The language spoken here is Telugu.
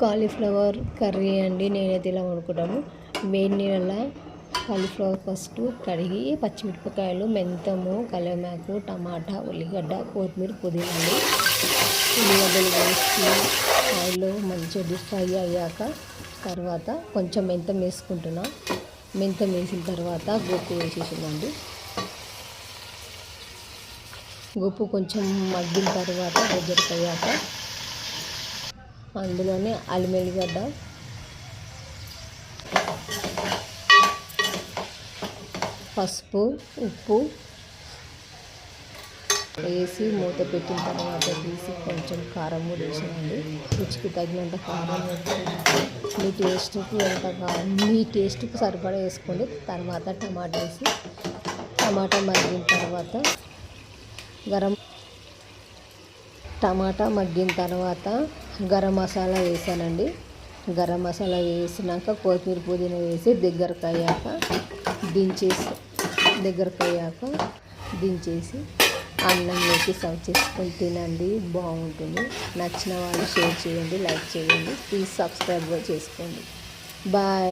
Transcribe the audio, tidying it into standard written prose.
కాలీఫ్లవర్ కర్రీ అండి. నేనైతే ఇలా వండుకుంటాను. వేడి నీళ్ళ కాలీఫ్లవర్ ఫస్ట్ కడిగి పచ్చిమిరపకాయలు, మెంతము, కరివేపాకు, టమాటా, ఉల్లిగడ్డ, కొత్తిమీర, పుదీనా అండి. ఉల్లిగడ్డలు వేసి ఆయిల్లో మంచిగా డీప్ ఫ్రై అయ్యాక తర్వాత కొంచెం మెంతం వేసుకుంటున్నా. మెంతం వేసిన తర్వాత గోపు వేసేసిందండి. గోపు కొంచెం మగ్గిన తర్వాత దగ్గరికి అయ్యాక అందులోనే అల్లం వెల్లిగడ్డ, పసుపు, ఉప్పు వేసి మూత పెట్టిన తర్వాత తీసి కొంచెం కారం కూడా వేసానండి. రుచికి తగినంత కారం మీ టేస్ట్కి ఎంత కారం మీ టేస్ట్కి సరిపడా వేసుకోండి. తర్వాత టమాటా వేసి టమాటా మగ్గిన తర్వాత టమాటా మగ్గిన తర్వాత గరం మసాలా వేసానండి. గరం మసాలా వేసినాక కొత్తిమీర, పుదీనా వేసి దగ్గరకు అయ్యాక దించేసి అన్నం వేసి సర్వ్ చేసుకొని తినండి. బాగుంటుంది. నచ్చిన వాళ్ళు షేర్ చేయండి, లైక్ చేయండి, ప్లీజ్ సబ్స్క్రైబ్ కూడా చేసుకోండి. బాయ్.